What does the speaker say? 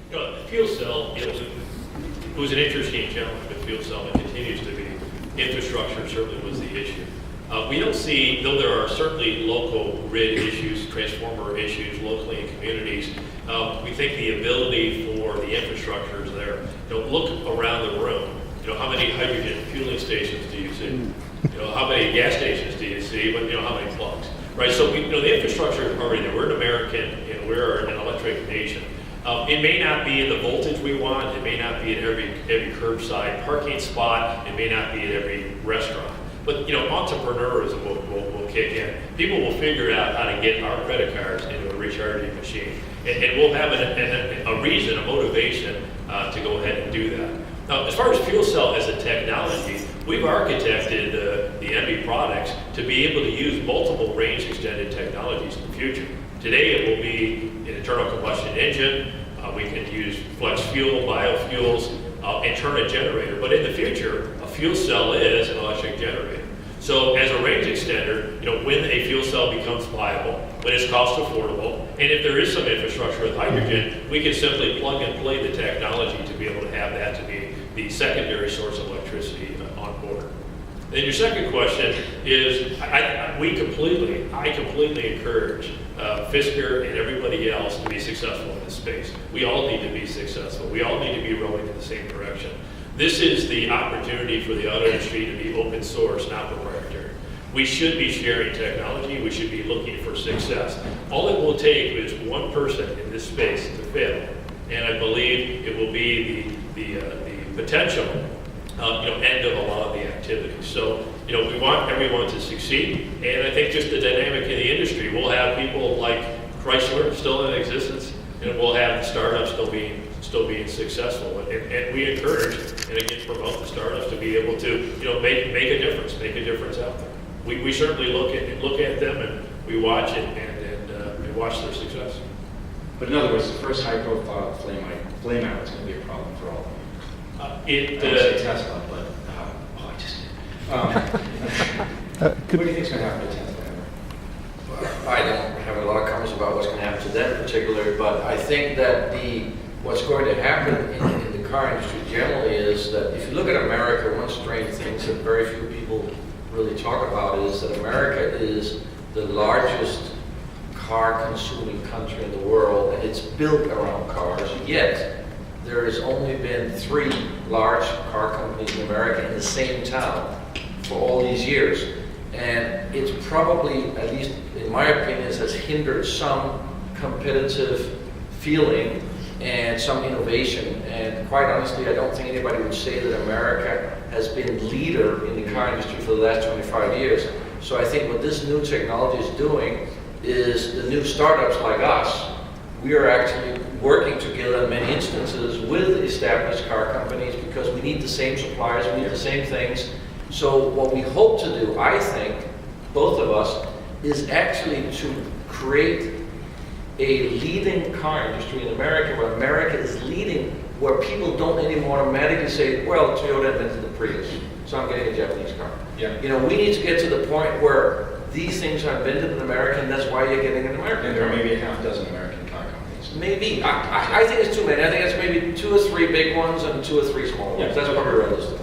Fuel cell, it was an interesting challenge with fuel cell and continues to be. Infrastructure certainly was the issue. We don't see, though there are certainly local grid issues, transformer issues locally in communities, we think the ability for the infrastructure is there. Look around the room. How many hydrogen fueling stations do you see? How many gas stations do you see? But how many plugs? Right. So the infrastructure is already there. We're an American, we're an electric nation. It may not be in the voltage we want. It may not be at every curbside parking spot. It may not be at every restaurant. But entrepreneurism will kick in. People will figure out how to get our credit cards into a recharging machine, and we'll have a reason, a motivation to go ahead and do that. Now, as far as fuel cell as a technology, we've architected the ENVI products to be able to use multiple range extended technologies in the future. Today it will be an internal combustion engine. We can use flex fuel, biofuels, and turn a generator. But in the future, a fuel cell is an electric generator. So as a range extender, when a fuel cell becomes viable, when it's cost affordable, and if there is some infrastructure with hydrogen, we can simply plug and play the technology to be able to have that to be the secondary source of electricity on board. Then your second question is, I completely encourage Fisker and everybody else to be successful in this space. We all need to be successful. We all need to be rowing in the same direction. This is the opportunity for the auto industry to be open source, not proprietary. We should be sharing technology. We should be looking for success. All it will take is one person in this space to fail, and I believe it will be the potential end of a lot of the activities. So, we want everyone to succeed, and I think just the dynamic in the industry, we'll have people like Chrysler still in existence, and we'll have startups still being successful, and we encourage and again promote the startups to be able to make a difference out there. We certainly look at them and we watch it and watch their success. But in other words, the first high-profile flame out is going to be a problem for all of them. I would say Tesla, but I just what do you think is going to happen to Tesla? Well, I don't have a lot of comments about what's going to happen to them in particular, but I think that what's going to happen in the car industry generally is that if you look at America, one strange thing that very few people really talk about is that America is the largest car-consuming country in the world, and it's built around cars, yet there has only been 3 large car companies in America in the same town for all these years. And it's probably, at least in my opinion, has hindered some competitive feeling and some innovation. And quite honestly, I don't think anybody would say that America has been leader in the car industry for the last 25 years. So I think what this new technology is doing is the new startups like us, we are actually working together in many instances with established car companies because we need the same suppliers, we need the same things. So what we hope to do, I think, both of us, is actually to create a leading car industry in America where America is leading, where people don't anymore automatically say, well, Toyota invented the Prius, so I'm getting a Japanese car. Yeah. We need to get to the point where these things are invented in America, and that's why you're getting an American And there are car. maybe a half dozen American car companies. Maybe. I think it's too many. I think it's maybe 2 or 3 big ones and 2 or 3 small ones. Yeah. That's probably realistic.